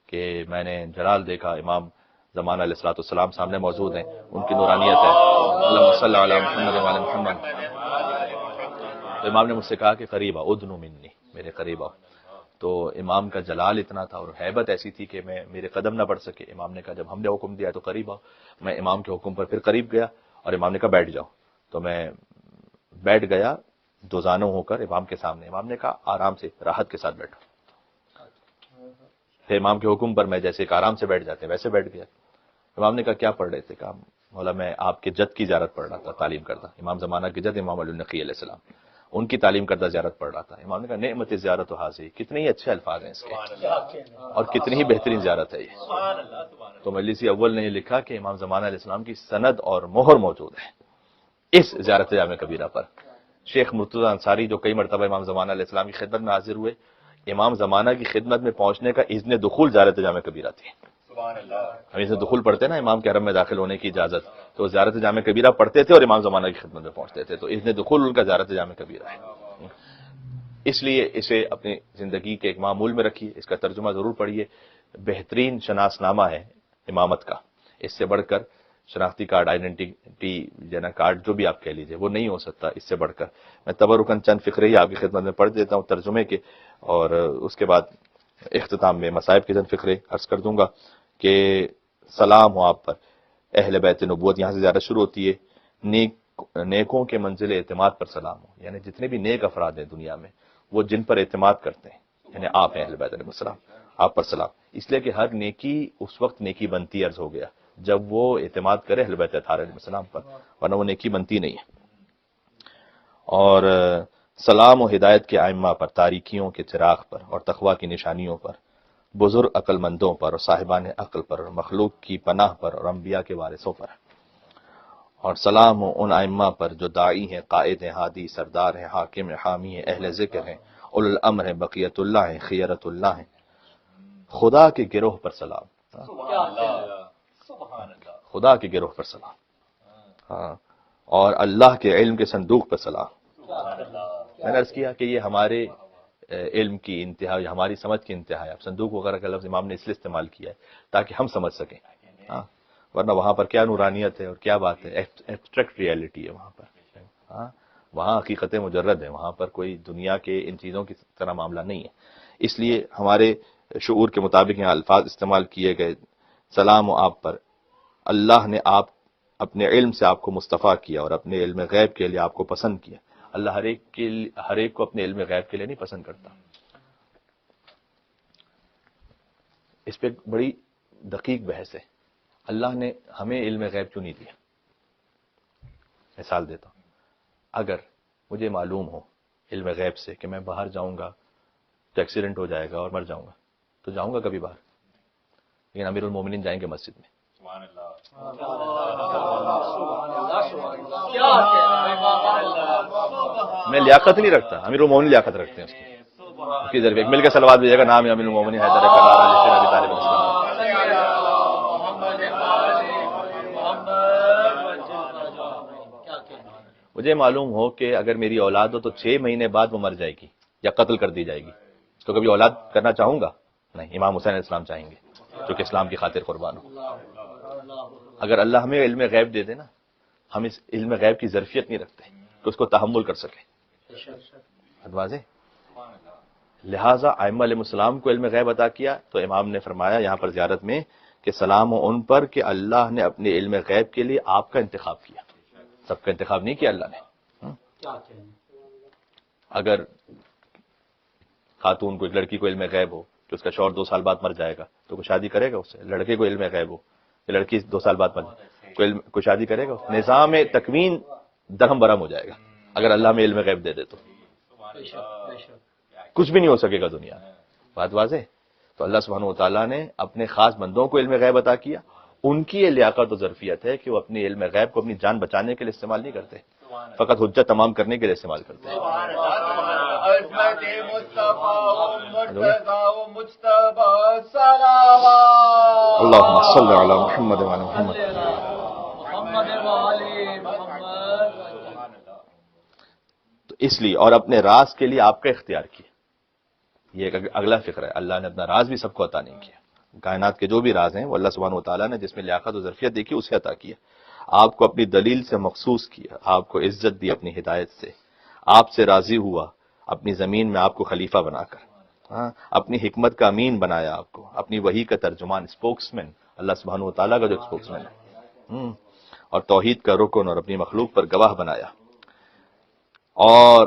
کہ میں نے جلال دیکھا، امام زمان علیہ السلام سامنے موجود ہیں، ان کی نورانیت ہے، اللہم صلی علی محمد وعلی محمد۔ تو امام نے مجھ سے کہا کہ قریب آؤ، ادنو منی، میرے قریب آؤ۔ تو امام کا جلال اتنا تھا اور ہیبت ایسی تھی کہ میرے قدم نہ بڑھ سکے۔ امام نے کہا جب ہم نے حکم دیا تو قریب آؤ۔ میں امام کے حکم پر پھر قریب گیا اور امام نے کہا بیٹھ جاؤ، تو میں بیٹھ گیا دو زانوں ہو کر امام کے سامنے۔ امام نے کہا آرام سے راحت کے ساتھ بیٹھو۔ پھر امام کے حکم پر میں جیسے ایک آرام سے بیٹھ جاتے ہیں ویسے بیٹھ گیا۔ امام نے کہا کیا پڑھ رہے تھے؟ کہا مولا میں آپ کے جد کی زیارت پڑھ رہا تھا، تعلیم کرتا، امام زمانہ کے جد امام علی النقی علیہ السلام، ان کی تعلیم کردہ زیارت پڑھ رہا تھا۔ امام نے کہا نعمت زیارت و حاضی، کتنے ہی اچھے الفاظ ہیں اس کے اور کتنی ہی بہترین زیارت ہے یہ۔ تو مجلسی اول نے یہ لکھا کہ امام زمانہ علیہ السلام کی سند اور مہر موجود ہے اس زیارت جامع کبیرہ پر۔ شیخ مرتضی انصاری جو کئی مرتبہ امام زمانہ علیہ السلام کی خدمت میں حاضر ہوئے، امام زمانہ کی خدمت میں پہنچنے کا اذن دخول زیارت جامع کبیرہ تھی۔ ہم اذن دخول پڑھتے ہیں نا، امام کے حرم میں داخل ہونے کی اجازت، تو زیارت جامع کبیرہ پڑھتے تھے اور امام زمانہ کی خدمت میں پہنچتے تھے، تو اذن دخول ان کا زیارت جامع کبیرہ ہے۔ اس لیے اسے اپنی زندگی کے ایک معمول میں رکھیے، اس کا ترجمہ ضرور پڑھیے۔ بہترین شناس نامہ ہے امامت کا، اس سے بڑھ کر شناختی کارڈ، آئیڈینٹی جنا کارڈ جو بھی آپ کہہ لیجئے، وہ نہیں ہو سکتا اس سے بڑھ کر۔ میں تبرکاً چند فقرے ہی آپ کی خدمت میں پڑھ دیتا ہوں ترجمے کے، اور اس کے بعد اختتام میں مصائب کے چند فقرے عرض کر دوں گا کہ سلام ہو آپ پر اہل بیت نبوت۔ یہاں سے زیارت شروع ہوتی ہے، نیکوں کے منزل اعتماد پر سلام ہو، یعنی جتنے بھی نیک افراد ہیں دنیا میں وہ جن پر اعتماد کرتے ہیں، یعنی آپ ہیں اہل بیت علیہ السلام، آپ پر سلام۔ اس لیے کہ ہر نیکی اس وقت نیکی بنتی عرض ہو گیا جب وہ اعتماد کرے اہل بیت اطہار علیہ السلام پر، ورنہ وہ نیکی بنتی نہیں ہے۔ اور سلام و ہدایت کے ائمہ پر، تاریکیوں کے چراغ پر اور تقوی کی نشانیوں پر، بزرگ عقل مندوں پر اور صاحبان عقل پر، اور مخلوق کی پناہ پر اور انبیاء کے وارثوں پر۔ اور سلام ہو ان ائمہ پر جو داعی ہیں، قائد ہیں، ہادی، سردار ہیں، حاکم ہیں، حامی ہیں، اہل ذکر ہیں، اولو الامر ہیں، بقیت اللہ ہیں، خیرت اللہ ہیں۔ خدا کے گروہ پر سلام، خدا کے گروہ پر سلام، ہاں، اور اللہ کے علم کے صندوق پر سلام، میں نے عرض کیا کہ یہ ہمارے علم کی انتہا یا ہماری سمجھ کی انتہا ہے. اب صندوق وغیرہ کا لفظ امام نے اس لیے استعمال کیا ہے تاکہ ہم سمجھ سکیں. ہاں ورنہ وہاں پر کیا نورانیت ہے اور کیا بات ہے، ایبسٹریکٹ ریئلٹی ہے وہاں پر. ہاں وہاں حقیقت مجرد ہے، وہاں پر کوئی دنیا کے ان چیزوں کی طرح معاملہ نہیں ہے. اس لیے ہمارے شعور کے مطابق یہاں الفاظ استعمال کیے گئے. سلام و آپ پر، اللہ نے آپ اپنے علم سے آپ کو مصطفیٰ کیا اور اپنے علم غیب کے لیے آپ کو پسند کیا. اللہ ہر ایک کو اپنے علم غیب کے لیے نہیں پسند کرتا. اس پہ بڑی دقیق بحث ہے. اللہ نے ہمیں علم غیب کیوں نہیں دیا؟ مثال دیتا ہوں. اگر مجھے معلوم ہو علم غیب سے کہ میں باہر جاؤں گا تو ایکسیڈنٹ ہو جائے گا اور مر جاؤں گا تو جاؤں گا کبھی باہر؟ لیکن امیر المومنین جائیں گے مسجد میں. میں لیاقت نہیں رکھتا، امیر المومنین لیاقت رکھتے ہیں اس کی ذریعے مل کے صلوات بھیجے گا. نام ہے امیر المومنین حیدر کرار علی شیر ابی طالب الاسلام. مجھے معلوم ہو کہ اگر میری اولاد ہو تو 6 مہینے بعد وہ مر جائے گی یا قتل کر دی جائے گی، تو کبھی اولاد کرنا چاہوں گا؟ نہیں. امام حسین علیہ السلام چاہیں گے جو کہ اسلام کی خاطر قربان ہو. اگر اللہ ہمیں علم غیب دے دے نا، ہم اس علم غیب کی ظرفیت نہیں رکھتے کہ اس کو تحمل کر سکیں. واضح. لہٰذا ائمہ علیہ السلام کو علم غیب عطا کیا تو امام نے فرمایا یہاں پر زیارت میں کہ سلام ہو ان پر کہ اللہ نے اپنے علم غیب کے لیے آپ کا انتخاب کیا. سب کا انتخاب نہیں کیا اللہ نے. اگر خاتون کو، ایک لڑکی کو علم غیب ہو کہ اس کا شوہر 2 سال بعد مر جائے گا تو کوئی شادی کرے گا اس سے؟ لڑکے کو علم غیب ہو کہ لڑکی 2 سال بعد مر جائے کوئی شادی کرے گا؟ نظام تکوین درہم برہم ہو جائے گا اگر اللہ میں علم غیب دے دے تو. کچھ بھی نہیں ہو سکے گا دنیا میں. بات واضح. تو اللہ سبحانہ وتعالیٰ نے اپنے خاص بندوں کو علم غیب عطا کیا. ان کی یہ لیاقت و ظرفیت ہے کہ وہ اپنی علم غیب کو اپنی جان بچانے کے لیے استعمال نہیں کرتے، فقط حجت تمام کرنے کے لیے استعمال کرتے ہیں. اللہم صل علی محمد وعلی محمد. تو اس لیے اور اپنے راز کے لیے آپ کا اختیار کیا. یہ ایک اگلا فکر ہے. اللہ نے اپنا راز بھی سب کو عطا نہیں کیا. کائنات کے جو بھی راز ہیں وہ اللہ سبحانہ وتعالیٰ نے جس میں لیاقت و ظرفیت دیکھی اسے عطا کیا. آپ کو اپنی دلیل سے مخصوص کیا، آپ کو عزت دی اپنی ہدایت سے، آپ سے راضی ہوا اپنی زمین میں آپ کو خلیفہ بنا کر. اپنی حکمت کا امین بنایا آپ کو، اپنی وحی کا ترجمان، اسپوکسمین اللہ سبحانہ وتعالیٰ کا جو اسپوکسمین ہے، اور توحید کا رکن اور اپنی مخلوق پر گواہ بنایا. اور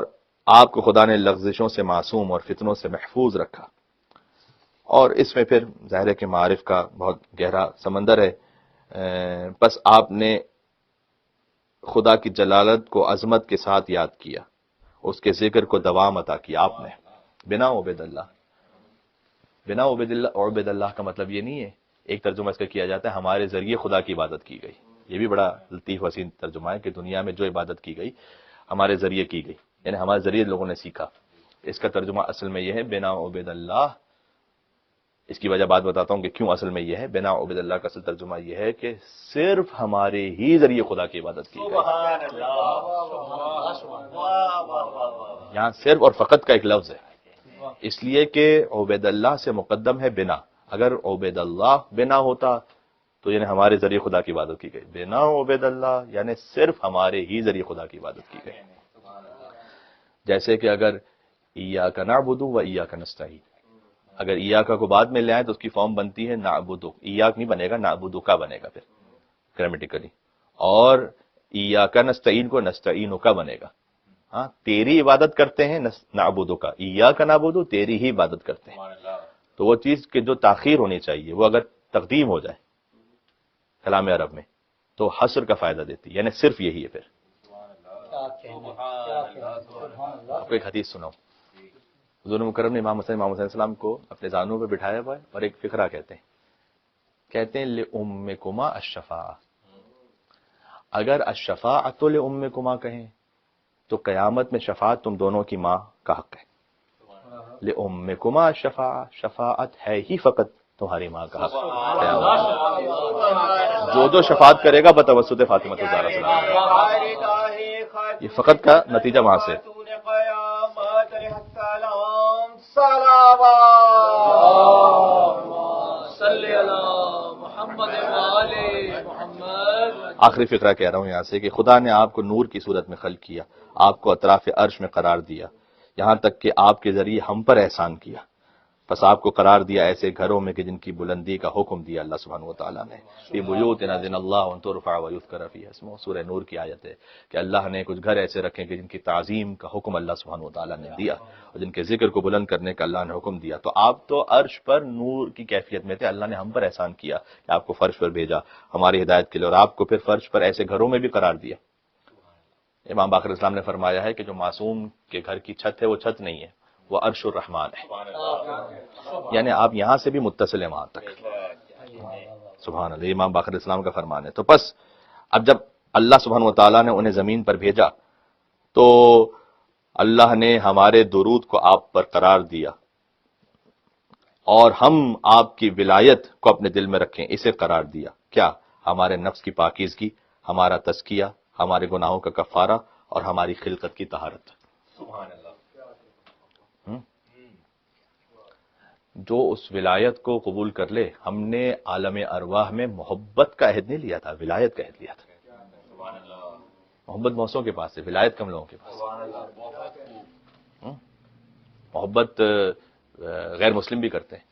آپ کو خدا نے لغزشوں سے معصوم اور فتنوں سے محفوظ رکھا. اور اس میں پھر ظاہر ہے کہ معارف کا بہت گہرا سمندر ہے. بس آپ نے خدا کی جلالت کو عظمت کے ساتھ یاد کیا، اس کے ذکر کو دوام عطا کیا. آپ نے بنا عبید اللہ، بنا عبید اللہ کا مطلب یہ نہیں ہے، ایک ترجمہ اس کا کیا جاتا ہے ہمارے ذریعے خدا کی عبادت کی گئی. یہ بھی بڑا لطیف حسین ترجمہ ہے کہ دنیا میں جو عبادت کی گئی ہمارے ذریعے کی گئی، یعنی ہمارے ذریعے لوگوں نے سیکھا. اس کا ترجمہ اصل میں یہ ہے بنا عبید اللہ. اس کی وجہ بات بتاتا ہوں کہ کیوں اصل میں یہ ہے. بنا عبید اللہ کا اصل ترجمہ یہ ہے کہ صرف ہمارے ہی ذریعے خدا کی عبادت کی گئی. یہاں صرف اور فقط کا ایک لفظ ہے، اس لیے کہ عبید اللہ سے مقدم ہے بنا. اگر عبید اللہ بنا ہوتا تو یعنی ہمارے ذریعے خدا کی عبادت کی گئی. بنا عبید اللہ یعنی صرف ہمارے ہی ذریعے خدا کی عبادت کی گئی. جیسے کہ اگر ایاک نعبد و ایاک نستعین، اگر ایاک کو بعد میں لے آئیں تو اس کی فارم بنتی ہے نعبد. ایاک نہیں بنے گا، نعبد کا بنے گا پھر گرامیٹیکلی. اور ایاک نستعین کو نستعین کا بنے گا. ہاں تیری عبادت کرتے ہیں نعبد کا، ایاک نعبد تیری ہی عبادت کرتے ہیں. تو وہ چیز کہ جو تاخیر ہونی چاہیے وہ اگر تقدیم ہو جائے کلام عرب میں تو حصر کا فائدہ دیتی، یعنی صرف یہی ہے. پھر آپ کو ایک حدیث سناؤں. حضور مکرم نے امام حسین علیہ السلام کو اپنے زانوں پہ بٹھایا ہوا ہے اور ایک فقرہ کہتے ہیں لأمکما الشفاعہ. اگر الشفاعۃ لأمکما کہیں تو قیامت میں شفاعت تم دونوں کی ماں کا حق ہے. لأمکما الشفاعہ، شفاعت ہے ہی فقط تمہاری ماں کا حق. جو شفاعت کرے گا بتوسط فاطمہ الزہرا، یہ فقط کا نتیجہ وہاں سے. واہ واہ صلی اللہ محمد وآلِ محمد. آخری فقرہ کہہ رہا ہوں یہاں سے کہ خدا نے آپ کو نور کی صورت میں خلق کیا، آپ کو اطراف عرش میں قرار دیا، یہاں تک کہ آپ کے ذریعے ہم پر احسان کیا، بس آپ کو قرار دیا ایسے گھروں میں کہ جن کی بلندی کا حکم دیا اللہ سبحانہ و تعالیٰ نے. فی بیوت اذن اللہ ان ترفع ویذکر فیہا اسمہ، سورہ نور کی آیت ہے کہ اللہ نے کچھ گھر ایسے رکھے کہ جن کی تعظیم کا حکم اللہ سبحانہ و تعالیٰ نے دیا اور جن کے ذکر کو بلند کرنے کا اللہ نے حکم دیا. تو آپ تو عرش پر نور کی کیفیت میں تھے، اللہ نے ہم پر احسان کیا کہ آپ کو فرش پر بھیجا ہماری ہدایت کے لیے، اور آپ کو پھر فرش پر ایسے گھروں میں بھی قرار دیا. امام باقر اسلام نے فرمایا ہے کہ جو معصوم کے گھر کی چھت ہے وہ چھت نہیں ہے، وہ عرش الرحمان ہے، یعنی آپ یہاں سے بھی متصل ہیں وہاں تک. سبحان اللہ، امام باقر اسلام کا فرمان ہے. تو بس اب جب اللہ سبحانہ و تعالیٰ نے انہیں زمین پر بھیجا تو اللہ نے ہمارے درود کو آپ پر قرار دیا اور ہم آپ کی ولایت کو اپنے دل میں رکھیں اسے قرار دیا. کیا؟ ہمارے نفس کی پاکیزگی، ہمارا تزکیہ، ہمارے گناہوں کا کفارہ اور ہماری خلقت کی طہارت. سبحان اللہ. جو اس ولایت کو قبول کر لے، ہم نے عالم ارواح میں محبت کا عہد نہیں لیا تھا، ولایت کا عہد لیا تھا. سبحان اللہ. محبت موسوں کے پاس ہے، ولایت کم لوگوں کے پاس. محبت غیر مسلم بھی کرتے ہیں.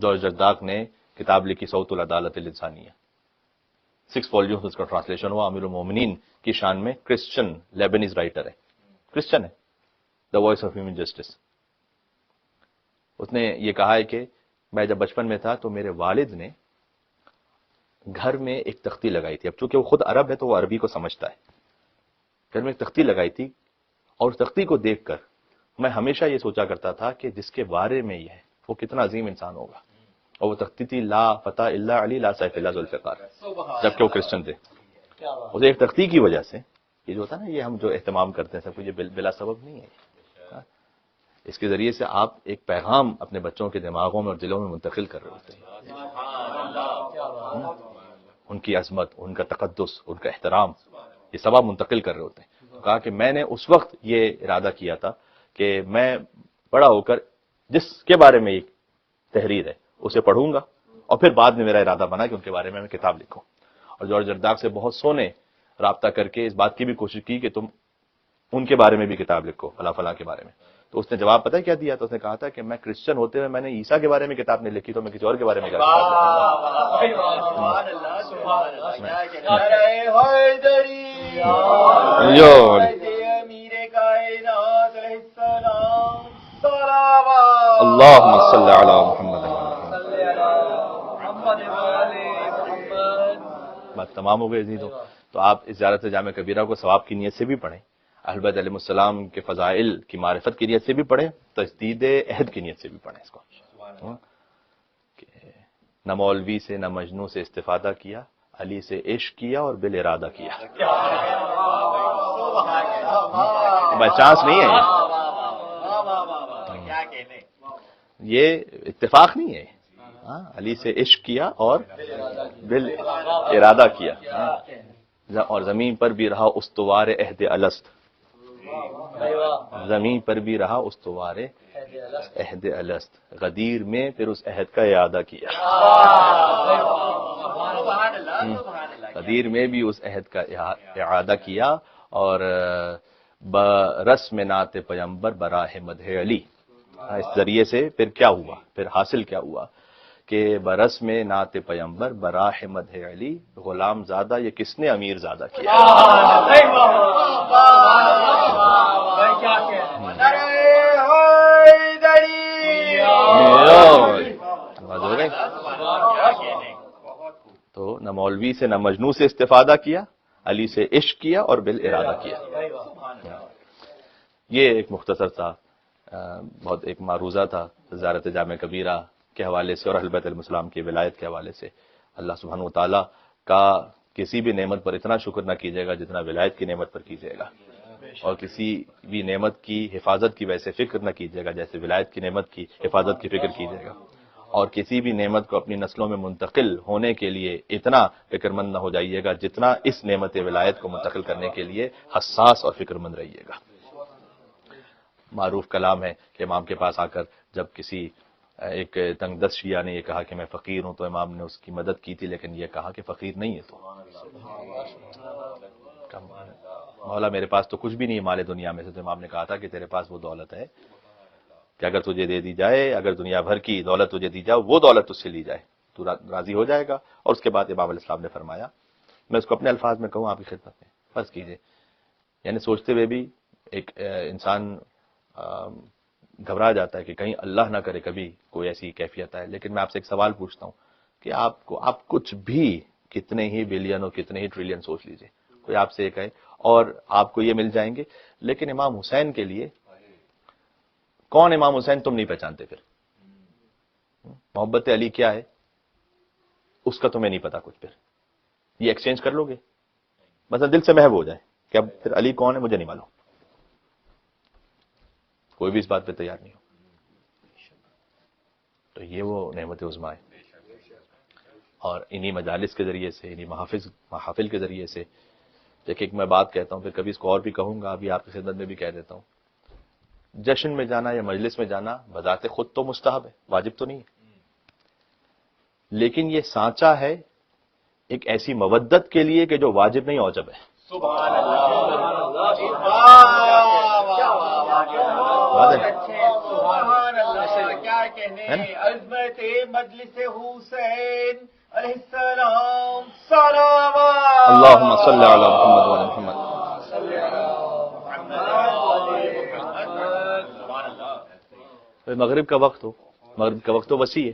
جارج جرداق نے کتاب لکھی صوت العدالت الانسانیہ، 6 والیومز اس کا ٹرانسلیشن ہوا. امیر المومنین کی شان میں کرسچن لیبنیز رائٹر ہے، کرسچن ہے، the voice of human justice. اس نے یہ کہا ہے کہ میں جب بچپن میں تھا تو میرے والد نے گھر میں ایک تختی لگائی تھی. اب چونکہ وہ خود عرب ہے تو وہ عربی کو سمجھتا ہے. گھر میں ایک تختی لگائی تھی اور اس تختی کو دیکھ کر میں ہمیشہ یہ سوچا کرتا تھا کہ جس کے بارے میں یہ ہے وہ کتنا عظیم انسان ہوگا. اور وہ تختی تھی لا فتح الا علی لا سیف الا ذوالفقار، جبکہ وہ کرسچن تھے. اس ایک تختی کی وجہ سے یہ جو ہوتا ہے نا، یہ ہم جو اہتمام کرتے ہیں سب کچھ یہ بلا سبب نہیں ہے. اس کے ذریعے سے آپ ایک پیغام اپنے بچوں کے دماغوں میں اور دلوں میں منتقل کر رہے ہوتے ہیں. ان کی عظمت، ان کا تقدس، ان کا احترام، یہ سب آپ منتقل کر رہے ہوتے ہیں. کہا کہ میں نے اس وقت یہ ارادہ کیا تھا کہ میں بڑا ہو کر جس کے بارے میں یہ تحریر ہے اسے پڑھوں گا، اور پھر بعد میں میرا ارادہ بنا کہ ان کے بارے میں کتاب لکھوں. اور جارج جرداق سے بہت سونے رابطہ کر کے اس بات کی بھی کوشش کی کہ تم ان کے بارے میں بھی کتاب لکھو، فلاں فلاں کے بارے میں. تو اس نے جواب پتہ ہے کیا دیا؟ تو اس نے کہا تھا کہ میں کرسچن ہوتے ہوئے میں نے عیسیٰ کے بارے میں کتاب نہیں لکھی، تو میں کسی اور کے بارے میں کیا کتاب اللہم صلی علی محمد. بات تمام ہو گئی عزیزوں. تو آپ اس زیارت جامع کبیرہ کو ثواب کی نیت سے بھی پڑھیں، اہل بیت علیہ السلام کے فضائل کی معرفت کی نیت سے بھی پڑھیں، تجدید عہد کی نیت سے بھی پڑھیں اس کو. کہ نہ مولوی سے نہ مجنوں سے استفادہ کیا، علی سے عشق کیا اور بالارادہ کیا. بائی چانس نہیں ہے یہ اتفاق نہیں ہے. علی سے عشق کیا اور بالارادہ کیا، اور زمین پر بھی رہا استوار عہد الست، زمین پر بھی رہا استوار عہد الست. غدیر میں پھر اس عہد کا اعادہ کیا، غدیر میں بھی اس عہد کا اعادہ کیا. اور برسم نعت پیمبر براہ مدح علی، اس ذریعے سے پھر کیا ہوا، پھر حاصل کیا ہوا کہ برسم نعت پیمبر براہ مدح علی غلام زادہ یہ کس نے امیر زادہ کیا. ہو گئی. تو نہ مولوی سے نہ مجنوں سے استفادہ کیا، علی سے عشق کیا اور بالارادہ کیا. یہ ایک مختصر سا بہت ایک معروضہ تھا زیارت جامع کبیرہ کے حوالے سے اور اہل بیت علیہ السلام کی ولایت کے حوالے سے. اللہ سبحانہ و تعالیٰ کا کسی بھی نعمت پر اتنا شکر نہ کیجیے گا جتنا ولایت کی نعمت پر کیجیے گا، اور کسی بھی نعمت کی حفاظت کی ویسے فکر نہ کیجیے گا جیسے ولایت کی نعمت کی حفاظت کی فکر کیجیے گا، اور کسی بھی نعمت کو اپنی نسلوں میں منتقل ہونے کے لیے اتنا فکر مند نہ ہو جائیے گا جتنا اس نعمت ولایت کو منتقل کرنے کے لیے حساس اور فکر مند رہیے گا. معروف کلام ہے کہ امام کے پاس آ کر جب کسی ایک تنگ دست شیعہ نے یہ کہا کہ میں فقیر ہوں تو امام نے اس کی مدد کی تھی، لیکن یہ کہا کہ فقیر نہیں ہے تو مولا میرے پاس تو کچھ بھی نہیں ہے مال دنیا میں سے، تو امام نے کہا تھا کہ تیرے پاس وہ دولت ہے کہ اگر تجھے دے دی جائے، اگر دنیا بھر کی دولت تجھے دی جائے، وہ دولت تجھ سے لی جائے تو راضی ہو جائے گا۔ اور اس کے بعد امام علیہ السلام نے فرمایا، میں اس کو اپنے الفاظ میں کہوں آپ کی خدمت میں، فرض کیجئے، یعنی سوچتے ہوئے بھی ایک انسان گھبرا جاتا ہے کہ کہیں اللہ نہ کرے کبھی کوئی ایسی کیفیت آئے، لیکن میں آپ سے ایک سوال پوچھتا ہوں کہ آپ کچھ بھی کتنے ہی بلین اور کتنے ہی ٹریلین سوچ لیجئے، کوئی آپ سے ایک ہے اور آپ کو یہ مل جائیں گے، لیکن امام حسین کے لیے کون امام حسین تم نہیں پہچانتے، پھر محبت علی کیا ہے اس کا تمہیں نہیں پتا کچھ، پھر یہ ایکسچینج کر لو گے، مثلا دل سے محو ہو جائے کہ اب پھر علی کون ہے مجھے نہیں معلوم، کوئی بھی اس بات پہ تیار نہیں ہو، تو یہ وہ نعمت عظمیٰ ہے۔ اور انہی مجالس کے ذریعے سے، انہی محافل کے ذریعے سے، دیکھیں ایک میں بات کہتا ہوں، پھر کبھی اس کو اور بھی کہوں گا، ابھی آپ کی خدمت میں بھی کہہ دیتا ہوں، جشن میں جانا یا مجلس میں جانا بذات خود تو مستحب ہے، واجب تو نہیں ہے، لیکن یہ سانچہ ہے ایک ایسی مودت کے لیے کہ جو واجب نہیں اوجب ہے۔ سبحان اللہ، سبحان اللہ، کیا کہنے عظمت مجلس حسین علیہ السلام، صلوات اللہم صلی علی محمد وعلی محمد۔ مغرب کا وقت ہو، مغرب کا وقت تو وسیع ہے،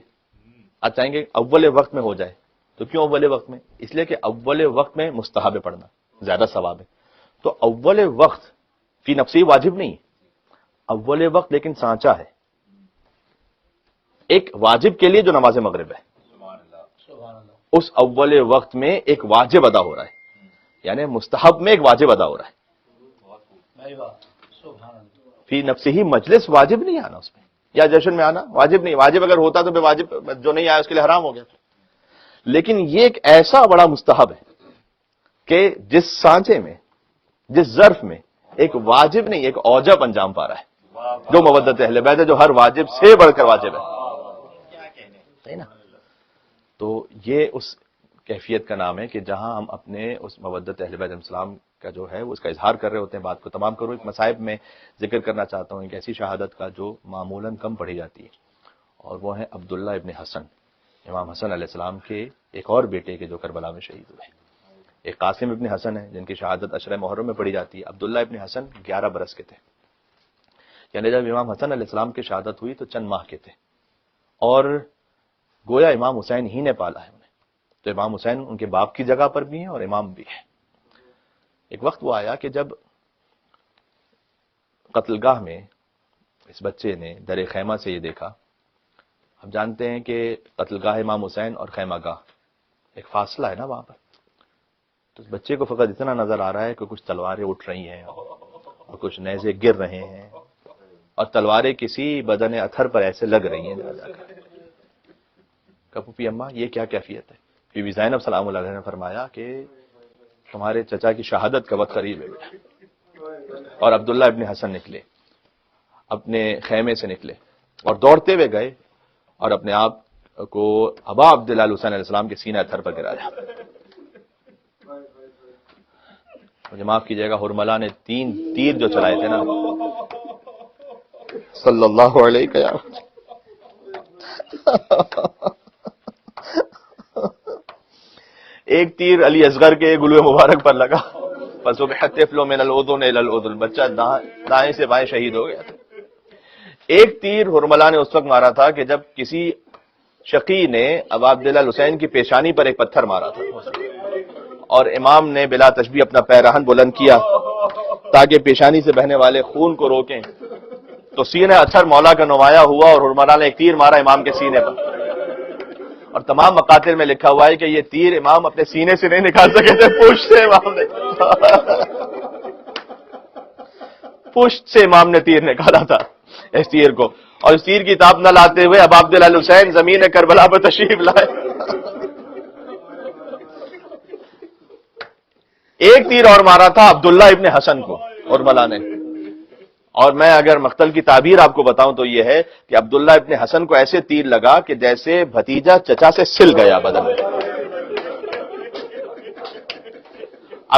آپ چاہیں گے اول وقت میں ہو جائے، تو کیوں اول وقت میں؟ اس لیے کہ اول وقت میں مستحب پڑھنا زیادہ ثواب ہے، تو اول وقت فی نفسی واجب نہیں، اول وقت لیکن سانچہ ہے ایک واجب کے لیے جو نماز مغرب ہے، اس اول وقت میں ایک واجب ادا ہو رہا ہے، یعنی مستحب میں ایک واجب ادا ہو رہا ہے، فی نفسی ہی مجلس واجب نہیں آنا اس میں، یا جشن میں آنا واجب نہیں، واجب اگر ہوتا تو پھر واجب جو نہیں آیا اس کے لیے حرام ہو گیا، لیکن یہ ایک ایسا بڑا مستحب ہے کہ جس سانچے میں، جس ظرف میں ایک واجب نہیں ایک اوجب انجام پا رہا ہے، جو مودت اہل بیت ہے، جو ہر واجب سے بڑھ کر واجب ہے، صحیح نا؟ تو یہ اس کیفیت کا نام ہے کہ جہاں ہم اپنے اس مودت اہل بیت علیہ السلام کا جو ہے وہ اس کا اظہار کر رہے ہوتے ہیں۔ بات کو تمام کروں، ایک مصائب میں ذکر کرنا چاہتا ہوں ایک ایسی شہادت کا جو معمولاً کم پڑھی جاتی ہے، اور وہ ہے عبداللہ ابن حسن، امام حسن علیہ السلام کے ایک اور بیٹے کے جو کربلا میں شہید ہوئے۔ ایک قاسم ابن حسن ہے جن کی شہادت عشرہ محرم میں پڑھی جاتی ہے، عبداللہ ابن حسن 11 برس کے تھے، یعنی جب امام حسن علیہ السلام کی شہادت ہوئی تو چند ماہ کے تھے، اور گویا امام حسین ہی نے پالا ہے انہیں، تو امام حسین ان کے باپ کی جگہ پر بھی ہیں اور امام بھی ہیں۔ ایک وقت وہ آیا کہ جب قتل گاہ میں اس بچے نے در خیمہ سے یہ دیکھا، ہم جانتے ہیں کہ قتل گاہ امام حسین اور خیمہ گاہ ایک فاصلہ ہے نا وہاں پر، تو اس بچے کو فقط اتنا نظر آ رہا ہے کہ کچھ تلواریں اٹھ رہی ہیں اور کچھ نیزے گر رہے ہیں، اور تلواریں کسی بدن اطہر پر ایسے لگ رہی ہیں، کہ پھوپھی اماں یہ کیا کیفیت ہے؟ بی بی زینب سلام اللہ علیہ نے فرمایا کہ تمہارے چچا کی شہادت کا وقت قریب ہے بیٹا، اور عبداللہ ابن حسن نکلے، اپنے خیمے سے نکلے اور دوڑتے ہوئے گئے اور اپنے آپ کو ابا عبداللہ حسین علیہ السلام کے سینہ اطہر پر گرایا۔ مجھے معاف کیجیے گا، حرملہ نے 3 تیر جو چلائے تھے نا، صلی اللہ علیہ وسلم، ایک تیر علی اصغر کے گلوے مبارک پر لگا، فصبح الطفل من الاذن الى الاذن، بچہ دائیں سے بائیں شہید ہو گیا تھا۔ ایک تیر حرملہ نے اس وقت مارا تھا کہ جب کسی شقی نے ابا عبداللہ حسین کی پیشانی پر ایک پتھر مارا تھا، اور امام نے بلا تشبیہ اپنا پیراہن بلند کیا تاکہ پیشانی سے بہنے والے خون کو روکیں، تو سینہ اطہر مولا کا نمایاں ہوا اور حرملہ نے ایک تیر مارا امام کے سینے پر، اور تمام مقاتل میں لکھا ہوا ہے کہ یہ تیر امام اپنے سینے سے نہیں نکال سکے تھے، پشت سے امام نے پشت سے امام نے تیر نکالا تھا اس تیر کو، اور اس تیر کی تاب نہ لاتے ہوئے ابا عبداللہ حسین زمین کربلا پر تشریف لائے۔ ایک تیر اور مارا تھا عبداللہ ابن حسن کو حرملہ نے، اور میں اگر مقتل کی تعبیر آپ کو بتاؤں تو یہ ہے کہ عبداللہ ابن حسن کو ایسے تیر لگا کہ جیسے بھتیجا چچا سے سل گیا بدن میں.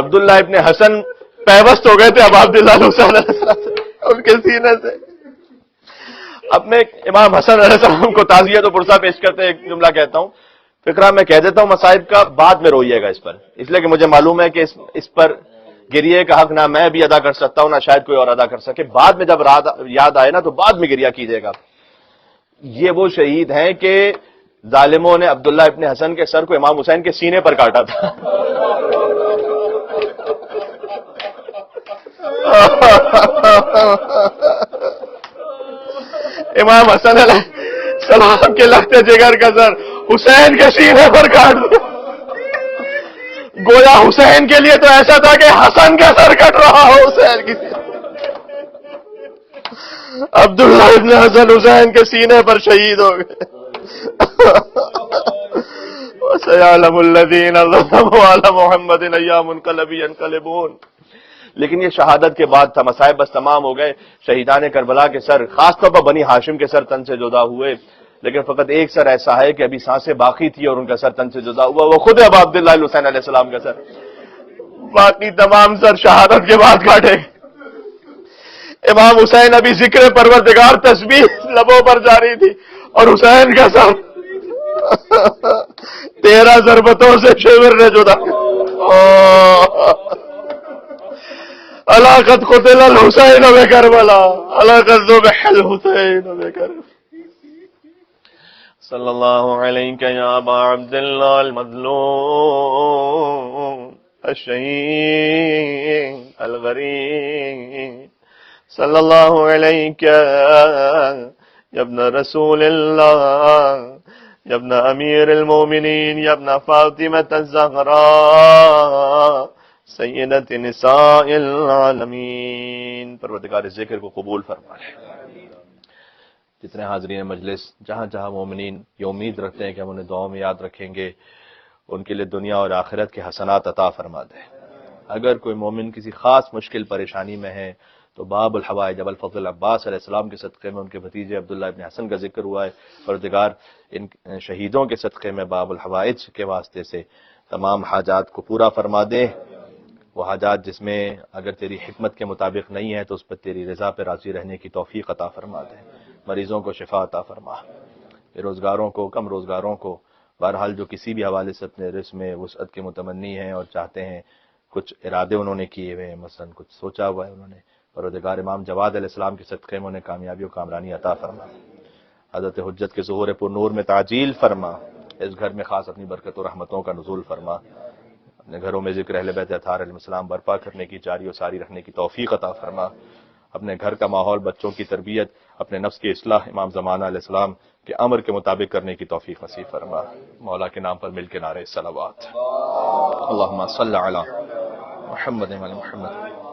عبداللہ ابن حسن پیوست ہو گئے تھے اب عبداللہ حسین علیہ السلام سے ان کے سینے سے. اپنے امام حسن علیہ السلام کو تعزیت و پرسہ پیش کرتے ایک جملہ کہتا ہوں، فقرہ میں کہہ دیتا ہوں مصائب کا، بعد میں روئیے گا اس پر، اس لیے کہ مجھے معلوم ہے کہ اس پر گریے کا حق نہ میں بھی ادا کر سکتا ہوں نہ شاید کوئی اور ادا کر سکے. بعد میں جب رات یاد آئے نا تو بعد میں گریہ کیجیے گا. یہ وہ شہید ہیں کہ ظالموں نے عبداللہ ابن حسن کے سر کو امام حسین کے سینے پر کاٹا تھا. امام حسن علیہ السلام کے لختے جگر کا سر حسین کے سینے پر کاٹ دیا. گویا حسین کے لیے تو ایسا تھا کہ حسن کا سر کٹ رہا ہو حسین کی. عبداللہ ابن حسن حسین کے سینے پر شہید ہو گئے. وَسَيَعْلَمُ الَّذِينَ ظَلَمُوا عَلَى مُحَمَّدٍ أَيَّ مُنْقَلَبٍ يَنْقَلِبُونَ. لیکن یہ شہادت کے بعد تھا، مصائب بس تمام ہو گئے. شہیدان کربلا کے سر خاص طور پر بنی ہاشم کے سر تن سے جدا ہوئے، لیکن فقط ایک سر ایسا ہے کہ ابھی سانسیں باقی تھی اور ان کا سر تن سے جدا ہوا، وہ خود اب عبداللہ حسین علیہ السلام کا سر. باقی تمام سر شہادت کے بعد کاٹے. امام حسین ابھی ذکر پروردگار تسبیح لبوں پر جاری تھی اور حسین کا سر 13 ضربتوں سے شیور نے جدا. الا قد قتل الحسین بکربلا الا قد ذبح الحسین بکربلا. صلی اللہ علیہ یا ابا عبداللہ المظلوم الشہید الغریب. صلی اللہ علیہ یا ابن رسول اللہ یا ابن امیر المومنین یا ابن فاطمہ الزہراء سیدۃ نساء العالمین. پروردگار ذکر کو قبول فرما لے. جتنے حاضرین مجلس جہاں جہاں مومنین یہ امید رکھتے ہیں کہ ہم انہیں دعاؤں میں یاد رکھیں گے، ان کے لیے دنیا اور آخرت کے حسنات عطا فرما دے. اگر کوئی مومن کسی خاص مشکل پریشانی میں ہے تو باب الحوائج ابو الفضل عباس علیہ السلام کے صدقے میں ان کے بھتیجے عبداللہ ابن حسن کا ذکر ہوا ہے. پروردگار ان شہیدوں کے صدقے میں باب الحوائج کے واسطے سے تمام حاجات کو پورا فرما دے. وہ حاجات جس میں اگر تیری حکمت کے مطابق نہیں ہے تو اس پر تیری رضا پہ راضی رہنے کی توفیق عطا فرما دے. مریضوں کو شفا عطا فرما، بے روزگاروں کو، کم روزگاروں کو، بہرحال جو کسی بھی حوالے سے اپنے رزق میں وسعت کے متمنی ہیں اور چاہتے ہیں، کچھ ارادے انہوں نے کیے ہوئے ہیں، مثلا کچھ سوچا ہوا ہے انہوں نے، پروردگار امام جواد علیہ السلام کے صدقے میں انہیں کامیابی و کامرانی عطا فرما. حضرت حجت کے ظہور پر نور میں تعجیل فرما. اس گھر میں خاص اپنی برکت و رحمتوں کا نزول فرما. اپنے گھروں میں ذکر اہل بیت اطہار علیہ السلام برپا کرنے کی، جاری و ساری رکھنے کی توفیق عطا فرما. اپنے گھر کا ماحول، بچوں کی تربیت، اپنے نفس کی اصلاح امام زمانہ علیہ السلام کے امر کے مطابق کرنے کی توفیق نصیب فرما. مولا کے نام پر مل کے نعرے صلوات. اللہم صلی علی محمد و علی محمد.